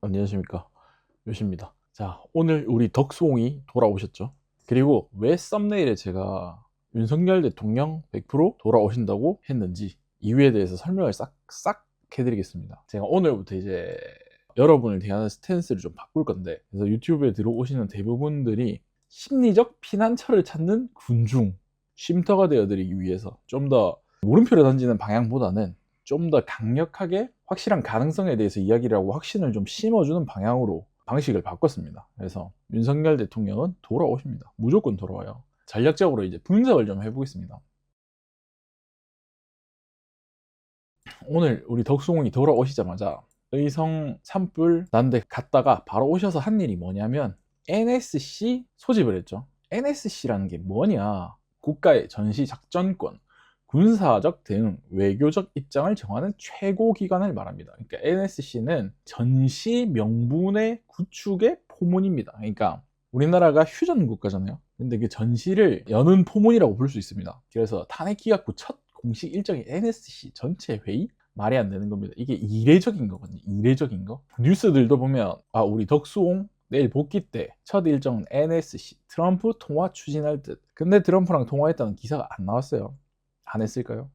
안녕하십니까, 요시입니다. 자, 오늘 우리 덕수홍이 돌아오셨죠. 그리고 왜 썸네일에 제가 윤석열 대통령 100% 돌아오신다고 했는지 이유에 대해서 설명을 싹 해드리겠습니다. 제가 오늘부터 이제 여러분을 대하는 스탠스를 좀 바꿀 건데, 그래서 유튜브에 들어오시는 대부분들이 심리적 피난처를 찾는 군중 쉼터가 되어드리기 위해서 좀 더 물음표를 던지는 방향보다는 좀 더 강력하게 확실한 가능성에 대해서 이야기를 하고 확신을 좀 심어주는 방향으로 방식을 바꿨습니다. 그래서 윤석열 대통령은 돌아오십니다. 무조건 돌아와요. 전략적으로 이제 분석을 좀 해보겠습니다. 오늘 우리 덕수홍이 돌아오시자마자 의성 산불 난데 갔다가 바로 오셔서 한 일이 뭐냐면 NSC 소집을 했죠. NSC라는 게 뭐냐? 국가의 전시작전권, 군사적 대응, 외교적 입장을 정하는 최고 기관을 말합니다. 그러니까 NSC는 전시 명분의 구축의 포문입니다. 그러니까 우리나라가 휴전 국가잖아요. 근데 그 전시를 여는 포문이라고 볼 수 있습니다. 그래서 탄핵기각부 첫 공식 일정이 NSC 전체 회의? 말이 안 되는 겁니다. 이게 이례적인 거거든요. 이례적인 거. 뉴스들도 보면 우리 덕수홍 내일 복귀 때 첫 일정은 NSC 트럼프 통화 추진할 듯. 근데 트럼프랑 통화했다는 기사가 안 나왔어요. 안 했을까요?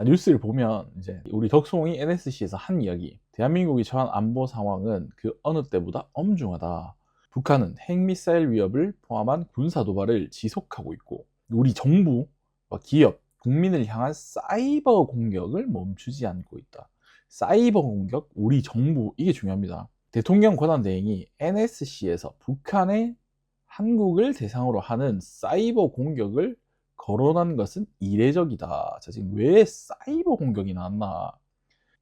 뉴스를 보면 이제 우리 덕수홍이 NSC에서 한 이야기, 대한민국이 처한 안보 상황은 그 어느 때보다 엄중하다. 북한은 핵미사일 위협을 포함한 군사 도발을 지속하고 있고 우리 정부와 기업, 국민을 향한 사이버 공격을 멈추지 않고 있다. 사이버 공격, 우리 정부, 이게 중요합니다. 대통령 권한대행이 NSC에서 북한의 한국을 대상으로 하는 사이버 공격을 거론한 것은 이례적이다. 자, 지금 왜 사이버 공격이 나왔나?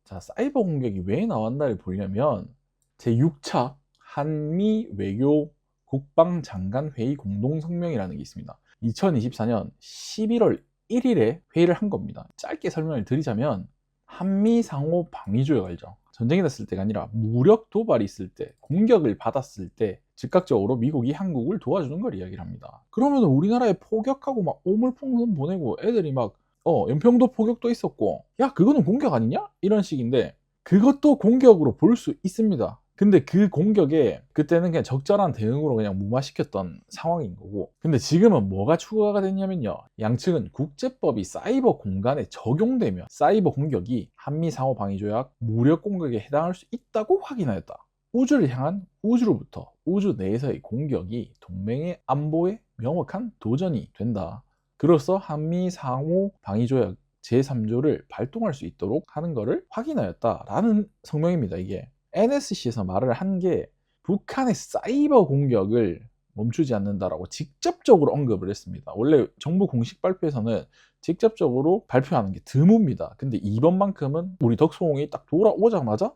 자, 사이버 공격이 왜 나왔나를 보려면 제6차 한미 외교 국방장관 회의 공동성명이라는 게 있습니다. 2024년 11월 1일에 회의를 한 겁니다. 짧게 설명을 드리자면 한미 상호 방위조약 알죠? 전쟁이 났을 때가 아니라 무력 도발이 있을 때, 공격을 받았을 때 즉각적으로 미국이 한국을 도와주는 걸 이야기를 합니다. 그러면 우리나라에 포격하고 막 오물풍선 보내고 애들이 막 연평도 포격도 있었고, 야 그거는 공격 아니냐? 이런 식인데 그것도 공격으로 볼 수 있습니다. 근데 그 공격에 그때는 그냥 적절한 대응으로 그냥 무마시켰던 상황인 거고, 근데 지금은 뭐가 추가가 됐냐면요, 양측은 국제법이 사이버 공간에 적용되면 사이버 공격이 한미 상호 방위 조약 무력 공격에 해당할 수 있다고 확인하였다. 우주를 향한 우주로부터 우주 내에서의 공격이 동맹의 안보에 명확한 도전이 된다. 그로써 한미 상호 방위 조약 제3조를 발동할 수 있도록 하는 것을 확인하였다라는 성명입니다. 이게 NSC에서 말을 한 게 북한의 사이버 공격을 멈추지 않는다라고 직접적으로 언급을 했습니다. 원래 정부 공식 발표에서는 직접적으로 발표하는 게 드뭅니다. 근데 이번만큼은 우리 덕수홍이 딱 돌아오자마자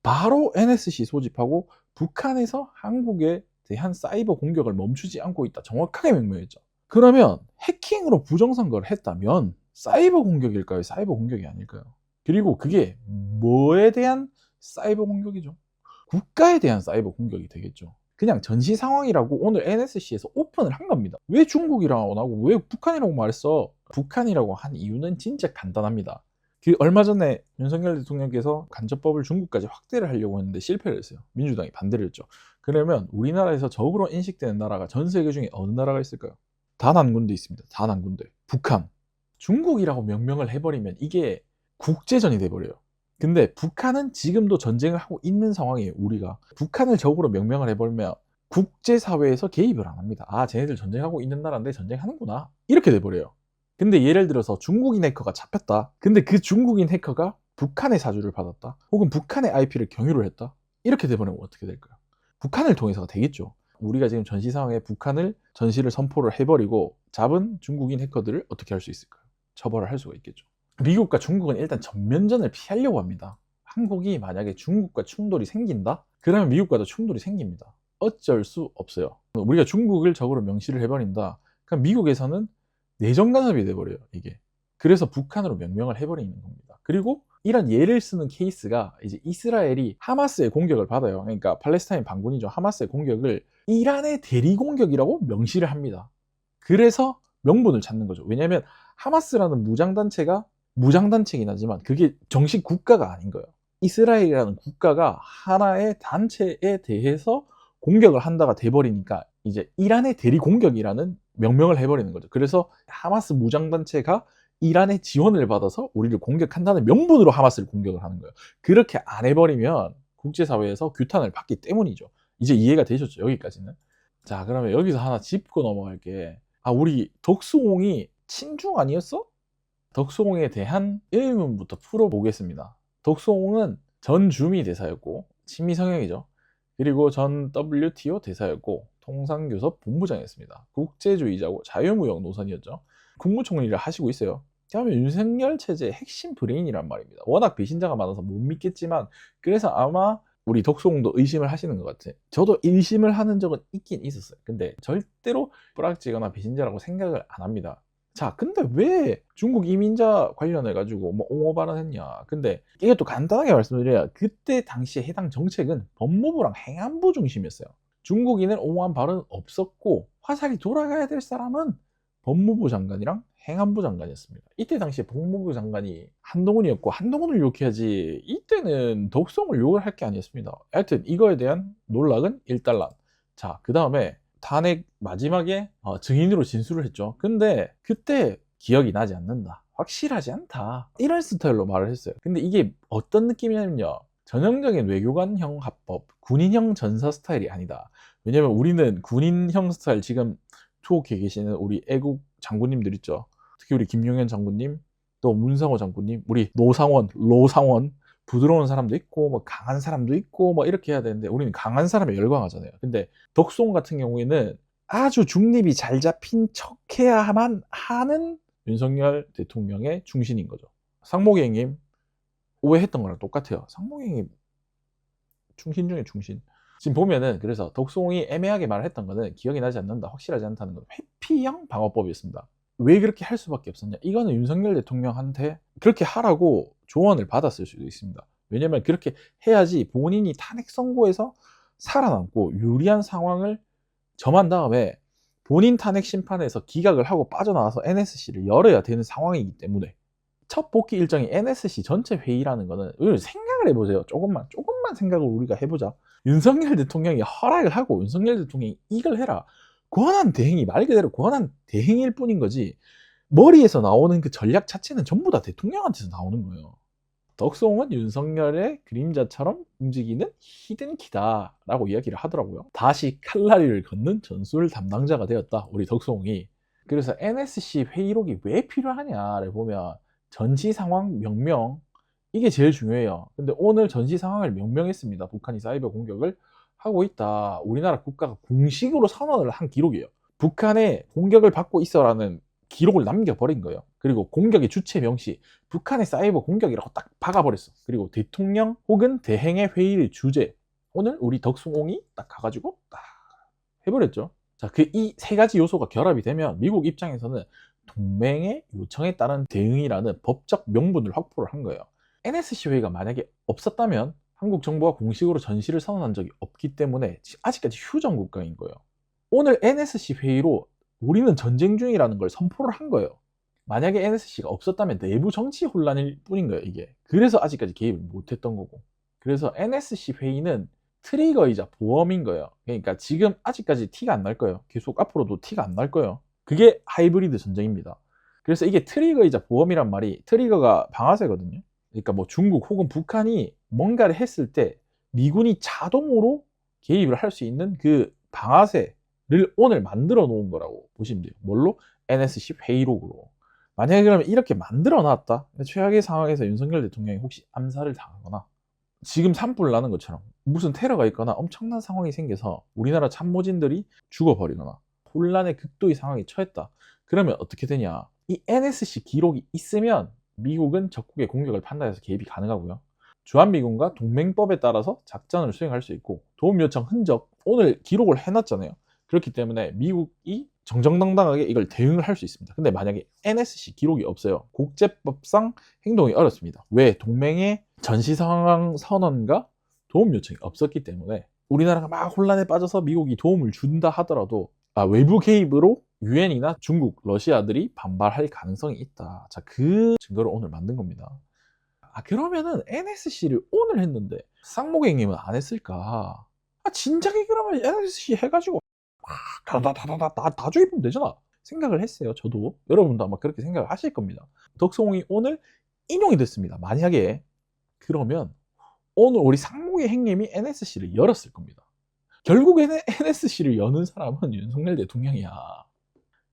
바로 NSC 소집하고 북한에서 한국에 대한 사이버 공격을 멈추지 않고 있다, 정확하게 명명했죠. 그러면 해킹으로 부정선거를 했다면 사이버 공격일까요? 사이버 공격이 아닐까요? 그리고 그게 뭐에 대한 사이버 공격이죠? 국가에 대한 사이버 공격이 되겠죠. 그냥 전시 상황이라고 오늘 NSC에서 오픈을 한 겁니다. 왜 중국이라고 안 하고 왜 북한이라고 말했어? 북한이라고 한 이유는 진짜 간단합니다. 그 얼마 전에 윤석열 대통령께서 간접법을 중국까지 확대를 하려고 했는데 실패를 했어요. 민주당이 반대를 했죠. 그러면 우리나라에서 적으로 인식되는 나라가 전 세계 중에 어느 나라가 있을까요? 단 한 군데 있습니다. 단 한 군데. 북한. 중국이라고 명명을 해버리면 이게 국제전이 돼버려요. 근데 북한은 지금도 전쟁을 하고 있는 상황이에요. 우리가 북한을 적으로 명명을 해버리면 국제사회에서 개입을 안 합니다. 쟤네들 전쟁하고 있는 나라인데 전쟁하는구나, 이렇게 돼버려요. 근데 예를 들어서 중국인 해커가 잡혔다. 근데 그 중국인 해커가 북한의 사주를 받았다, 혹은 북한의 IP를 경유를 했다, 이렇게 돼버리면 어떻게 될까요? 북한을 통해서가 되겠죠. 우리가 지금 전시 상황에 북한을 전시를 선포를 해버리고 잡은 중국인 해커들을 어떻게 할 수 있을까요? 처벌을 할 수가 있겠죠. 미국과 중국은 일단 전면전을 피하려고 합니다. 한국이 만약에 중국과 충돌이 생긴다? 그러면 미국과도 충돌이 생깁니다. 어쩔 수 없어요. 우리가 중국을 적으로 명시를 해버린다. 그럼 미국에서는 내정 간섭이 돼버려요, 이게. 그래서 북한으로 명명을 해버리는 겁니다. 그리고 이런 예를 쓰는 케이스가 이제 이스라엘이 하마스의 공격을 받아요. 그러니까 팔레스타인 반군이죠. 하마스의 공격을 이란의 대리 공격이라고 명시를 합니다. 그래서 명분을 찾는 거죠. 왜냐하면 하마스라는 무장단체가 무장단체긴 하지만 그게 정식 국가가 아닌 거예요. 이스라엘이라는 국가가 하나의 단체에 대해서 공격을 한다가 돼버리니까 이제 이란의 대리 공격이라는 명명을 해버리는 거죠. 그래서 하마스 무장단체가 이란의 지원을 받아서 우리를 공격한다는 명분으로 하마스를 공격을 하는 거예요. 그렇게 안 해버리면 국제사회에서 규탄을 받기 때문이죠. 이제 이해가 되셨죠? 여기까지는. 자, 그러면 여기서 하나 짚고 넘어갈게. 우리 덕수홍이 친중 아니었어? 덕수홍에 대한 의문부터 풀어보겠습니다. 덕수홍은 전 주미 대사였고 친미 성향이죠. 그리고 전 WTO 대사였고 통상교섭 본부장이었습니다. 국제주의자고 자유무역 노선이었죠. 국무총리를 하시고 있어요. 그다음에 윤석열 체제의 핵심 브레인이란 말입니다. 워낙 배신자가 많아서 못 믿겠지만 그래서 아마 우리 덕수홍도 의심을 하시는 것 같아. 저도 의심을 하는 적은 있긴 있었어요. 근데 절대로 뿌락지거나 배신자라고 생각을 안 합니다. 자, 근데 왜 중국 이민자 관련해가지고 뭐 옹호 발언했냐. 근데 이것도 간단하게 말씀드려야 그때 당시에 해당 정책은 법무부랑 행안부 중심이었어요. 중국인을 옹호한 발언은 없었고 화살이 돌아가야 될 사람은 법무부 장관이랑 행안부 장관이었습니다. 이때 당시에 법무부 장관이 한동훈이었고 한동훈을 욕해야지 이때는 덕수홍을 욕을 할 게 아니었습니다. 하여튼 이거에 대한 논란은 일단락. 자, 그 다음에 탄핵 마지막에 증인으로 진술을 했죠. 근데 그때 기억이 나지 않는다, 확실하지 않다, 이런 스타일로 말을 했어요. 근데 이게 어떤 느낌이냐면요, 전형적인 외교관형 합법, 군인형 전사 스타일이 아니다. 왜냐면 우리는 군인형 스타일, 지금 투옥해 계시는 우리 애국 장군님들 있죠. 특히 우리 김용현 장군님, 또 문상호 장군님, 우리 노상원, 로상원, 부드러운 사람도 있고 뭐 강한 사람도 있고 뭐 이렇게 해야 되는데 우리는 강한 사람에 열광하잖아요. 근데 덕수홍 같은 경우에는 아주 중립이 잘 잡힌 척해야만 하는 윤석열 대통령의 충신인 거죠. 상목행님 오해했던 거랑 똑같아요. 상목행님 충신 중에 충신. 지금 보면은 그래서 덕수홍이 애매하게 말을 했던 거는 기억이 나지 않는다, 확실하지 않다는 건 회피형 방어법이었습니다. 왜 그렇게 할 수밖에 없었냐? 이거는 윤석열 대통령한테 그렇게 하라고 조언을 받았을 수도 있습니다. 왜냐면 그렇게 해야지 본인이 탄핵 선고에서 살아남고 유리한 상황을 점한 다음에 본인 탄핵 심판에서 기각을 하고 빠져나와서 NSC를 열어야 되는 상황이기 때문에 첫 복귀 일정이 NSC 전체 회의라는 거는 생각을 해보세요. 조금만 생각을 우리가 해보자. 윤석열 대통령이 허락을 하고 윤석열 대통령이 이걸 해라, 권한 대행이 말 그대로 권한 대행일 뿐인 거지 머리에서 나오는 그 전략 자체는 전부 다 대통령한테서 나오는 거예요. 덕수홍은 윤석열의 그림자처럼 움직이는 히든키다 라고 이야기를 하더라고요. 다시 칼날리를 걷는 전술 담당자가 되었다, 우리 덕수홍이. 그래서 NSC 회의록이 왜 필요하냐를 보면 전시 상황 명명, 이게 제일 중요해요. 근데 오늘 전시 상황을 명명했습니다. 북한이 사이버 공격을 하고 있다, 우리나라 국가가 공식으로 선언을 한 기록이에요. 북한의 공격을 받고 있어라는 기록을 남겨버린 거예요. 그리고 공격의 주체 명시, 북한의 사이버 공격이라고 딱 박아버렸어. 그리고 대통령 혹은 대행의 회의의 주제, 오늘 우리 덕수홍이 딱 가가지고 딱 해버렸죠. 자, 그 이 세 가지 요소가 결합이 되면 미국 입장에서는 동맹의 요청에 따른 대응이라는 법적 명분을 확보를 한 거예요. NSC 회의가 만약에 없었다면 한국 정부가 공식으로 전시를 선언한 적이 없기 때문에 아직까지 휴전 국가인 거예요. 오늘 NSC 회의로 우리는 전쟁 중이라는 걸 선포를 한 거예요. 만약에 NSC가 없었다면 내부 정치 혼란일 뿐인 거예요, 이게. 그래서 아직까지 개입을 못했던 거고. 그래서 NSC 회의는 트리거이자 보험인 거예요. 그러니까 지금 아직까지 티가 안 날 거예요. 계속 앞으로도 티가 안 날 거예요. 그게 하이브리드 전쟁입니다. 그래서 이게 트리거이자 보험이란 말이, 트리거가 방아쇠거든요. 그러니까 뭐 중국 혹은 북한이 뭔가를 했을 때 미군이 자동으로 개입을 할 수 있는 그 방아쇠를 오늘 만들어 놓은 거라고 보시면 돼요. 뭘로? NSC 회의록으로. 만약에 그러면 이렇게 만들어 놨다, 최악의 상황에서 윤석열 대통령이 혹시 암살을 당하거나 지금 산불 나는 것처럼 무슨 테러가 있거나 엄청난 상황이 생겨서 우리나라 참모진들이 죽어버리거나 혼란의 극도의 상황에 처했다, 그러면 어떻게 되냐? 이 NSC 기록이 있으면 미국은 적국의 공격을 판단해서 개입이 가능하고요. 주한미군과 동맹법에 따라서 작전을 수행할 수 있고, 도움 요청 흔적 오늘 기록을 해놨잖아요. 그렇기 때문에 미국이 정정당당하게 이걸 대응을 할 수 있습니다. 근데 만약에 NSC 기록이 없어요, 국제법상 행동이 어렵습니다. 왜? 동맹의 전시상황 선언과 도움 요청이 없었기 때문에 우리나라가 막 혼란에 빠져서 미국이 도움을 준다 하더라도 외부 개입으로 유엔이나 중국, 러시아들이 반발할 가능성이 있다. 자, 그 증거를 오늘 만든 겁니다. 그러면은 NSC를 오늘 했는데 쌍목행님은 안 했을까? 진작에 그러면 NSC 해가지고 다 주입하면 되잖아 생각을 했어요. 저도 여러분도 아마 그렇게 생각을 하실 겁니다. 덕성홍이 오늘 인용이 됐습니다. 만약에 그러면 오늘 우리 상무의 행님이 NSC를 열었을 겁니다. 결국에는 NSC를 여는 사람은 윤석열 대통령이야.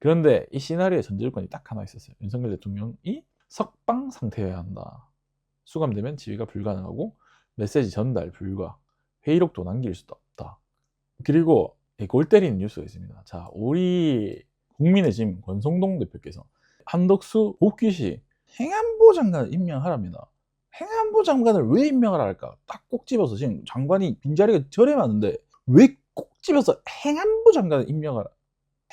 그런데 이 시나리오의 전제조건이 딱 하나 있었어요. 윤석열 대통령이 석방 상태여야 한다. 수감되면 지휘가 불가능하고 메시지 전달 불가, 회의록도 남길 수도 없다. 그리고 골 때리는 뉴스가 있습니다. 자, 우리 국민의힘 권성동 대표께서 한덕수 복귀 시 행안부 장관을 임명하랍니다. 행안부 장관을 왜 임명을 할까? 딱 꼭 집어서 지금 장관이 빈자리가 저래 많은데 왜 꼭 집어서 행안부 장관을 임명하라?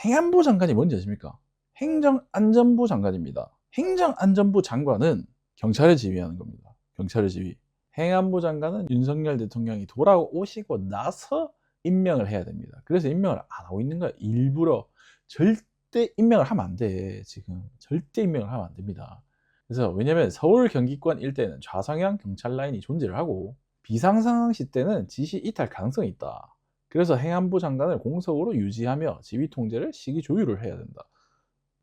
행안부 장관이 뭔지 아십니까? 행정안전부 장관입니다. 행정안전부 장관은 경찰을 지휘하는 겁니다. 경찰을 지휘. 행안부 장관은 윤석열 대통령이 돌아오시고 나서 임명을 해야 됩니다. 그래서 임명을 안 하고 있는 거야. 일부러. 절대 임명을 하면 안 돼. 지금 절대 임명을 하면 안 됩니다. 그래서 왜냐면 서울 경기권 일대는 좌상향 경찰 라인이 존재를 하고 비상상황시 때는 지시 이탈 가능성이 있다. 그래서 행안부 장관을 공석으로 유지하며 지휘 통제를 시기 조율을 해야 된다.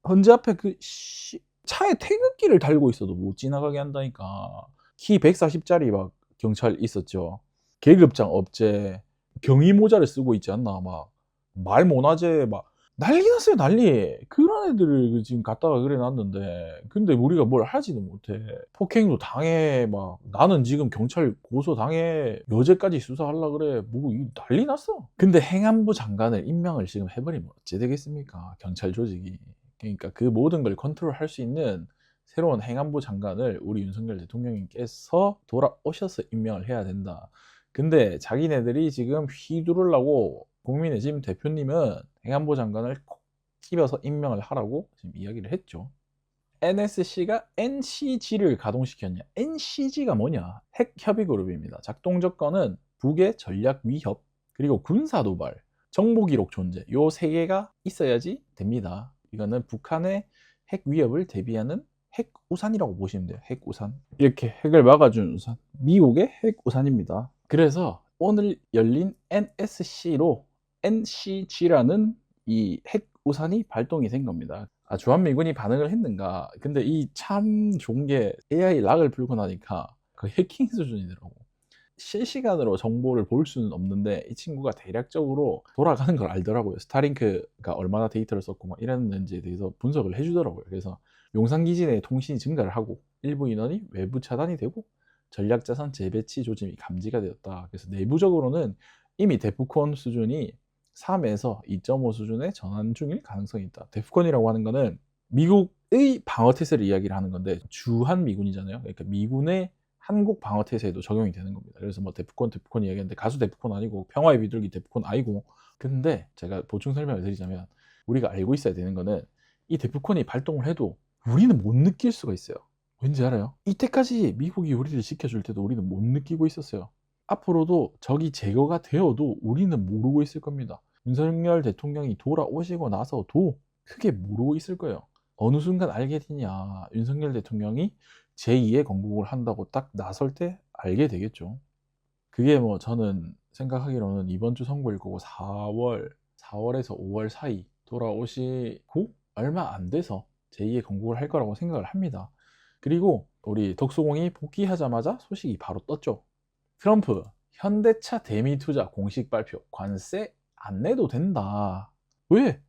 현재 앞에 차에 태극기를 달고 있어도 못 지나가게 한다니까. 키 140짜리 막 경찰 있었죠. 계급장 업체 경위 모자를 쓰고 있지 않나. 막 말 못하제 막 난리 났어요. 난리. 그런 애들을 지금 갖다가 그래 놨는데 근데 우리가 뭘 하지도 못해. 폭행도 당해. 막 나는 지금 경찰 고소 당해. 여제까지 수사하려고 그래. 뭐 난리 났어. 근데 행안부 장관을 임명을 지금 해버리면 어찌 되겠습니까? 경찰 조직이. 그러니까 그 모든 걸 컨트롤할 수 있는 새로운 행안부 장관을 우리 윤석열 대통령님께서 돌아오셔서 임명을 해야 된다. 근데 자기네들이 지금 휘두르려고 국민의힘 대표님은 행안부 장관을 콕 집어서 임명을 하라고 지금 이야기를 했죠. NSC가 NCG를 가동시켰냐? NCG가 뭐냐? 핵협의그룹입니다. 작동 조건은 북의 전략 위협, 그리고 군사도발, 정보기록 존재 요 세 개가 있어야지 됩니다. 이거는 북한의 핵 위협을 대비하는 핵우산이라고 보시면 돼요. 핵우산. 이렇게 핵을 막아주는 우산. 미국의 핵우산입니다. 그래서 오늘 열린 NSC로 NCG라는 이 핵우산이 발동이 된 겁니다. 주한미군이 반응을 했는가? 근데 이 참 좋은 게 AI 락을 풀고 나니까 그 해킹 수준이더라고. 실시간으로 정보를 볼 수는 없는데 이 친구가 대략적으로 돌아가는 걸 알더라고요. 스타링크가 얼마나 데이터를 썼고 막 이랬는지에 대해서 분석을 해주더라고요. 그래서 용산기지 내 통신이 증가를 하고 일부 인원이 외부 차단이 되고 전략자산 재배치 조짐이 감지가 되었다. 그래서 내부적으로는 이미 데프콘 수준이 3에서 2.5 수준의 전환 중일 가능성이 있다. 데프콘이라고 하는 거는 미국의 방어태세를 이야기를 하는 건데 주한미군이잖아요. 그러니까 미군의 한국 방어태세에도 적용이 되는 겁니다. 그래서 뭐 데프콘 이야기하는데 가수 데프콘 아니고 평화의 비둘기 데프콘 아니고. 근데 제가 보충 설명을 드리자면 우리가 알고 있어야 되는 거는 이 데프콘이 발동을 해도 우리는 못 느낄 수가 있어요. 왠지 알아요? 이때까지 미국이 우리를 지켜줄 때도 우리는 못 느끼고 있었어요. 앞으로도 적이 제거가 되어도 우리는 모르고 있을 겁니다. 윤석열 대통령이 돌아오시고 나서도 크게 모르고 있을 거예요. 어느 순간 알게 되냐. 윤석열 대통령이 제2의 건국을 한다고 딱 나설 때 알게 되겠죠. 그게 뭐 저는 생각하기로는 이번 주 선거일 거고 4월에서 5월 사이 돌아오시고 얼마 안 돼서 제2의 건국을 할 거라고 생각을 합니다. 그리고 우리 덕수공이 복귀하자마자 소식이 바로 떴죠. 트럼프 현대차 대미 투자 공식 발표, 관세 안 내도 된다. 왜?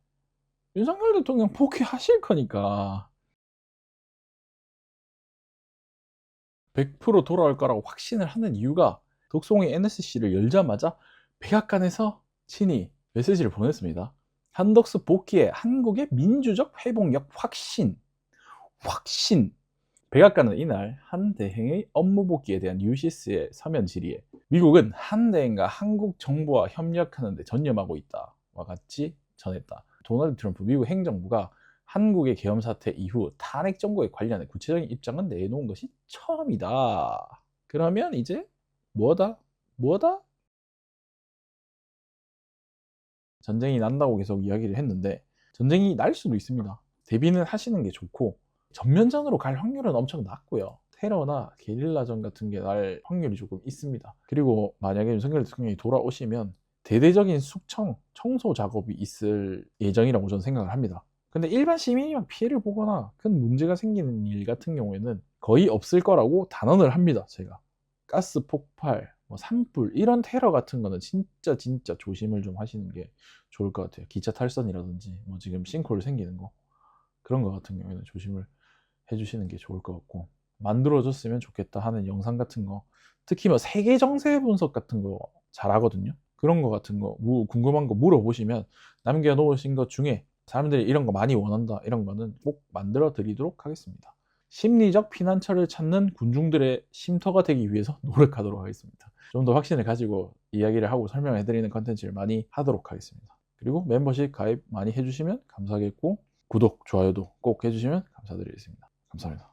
윤석열 대통령 복귀하실 거니까 100% 돌아올 거라고 확신을 하는 이유가 덕수공이 NSC를 열자마자 백악관에서 친히 메시지를 보냈습니다. 한덕수 복귀에 한국의 민주적 회복력 확신. 백악관은 이날 한 대행의 업무 복귀에 대한 뉴시스의 서면 질의에 미국은 한 대행과 한국 정부와 협력하는 데 전념하고 있다와 같이 전했다. 도널드 트럼프 미국 행정부가 한국의 계엄 사태 이후 탄핵 정부에 관련해 구체적인 입장은 내놓은 것이 처음이다. 그러면 이제 뭐다? 전쟁이 난다고 계속 이야기를 했는데 전쟁이 날 수도 있습니다. 대비는 하시는 게 좋고 전면전으로 갈 확률은 엄청 낮고요. 테러나 게릴라전 같은 게 날 확률이 조금 있습니다. 그리고 만약에 윤석열 대통령이 돌아오시면 대대적인 숙청, 청소 작업이 있을 예정이라고 저는 생각을 합니다. 근데 일반 시민이만 피해를 보거나 큰 문제가 생기는 일 같은 경우에는 거의 없을 거라고 단언을 합니다. 제가 가스 폭발, 뭐 산불 이런 테러 같은 거는 진짜 조심을 좀 하시는 게 좋을 것 같아요. 기차 탈선이라든지 뭐 지금 싱크홀 생기는 거 그런 거 같은 경우에는 조심을 해주시는 게 좋을 것 같고, 만들어줬으면 좋겠다 하는 영상 같은 거, 특히 뭐 세계 정세 분석 같은 거 잘하거든요. 그런 거 같은 거 궁금한 거 물어보시면 남겨놓으신 것 중에 사람들이 이런 거 많이 원한다 이런 거는 꼭 만들어 드리도록 하겠습니다. 심리적 피난처를 찾는 군중들의 쉼터가 되기 위해서 노력하도록 하겠습니다. 좀 더 확신을 가지고 이야기를 하고 설명해 드리는 컨텐츠를 많이 하도록 하겠습니다. 그리고 멤버십 가입 많이 해주시면 감사하겠고, 구독, 좋아요도 꼭 해주시면 감사드리겠습니다. 감사합니다.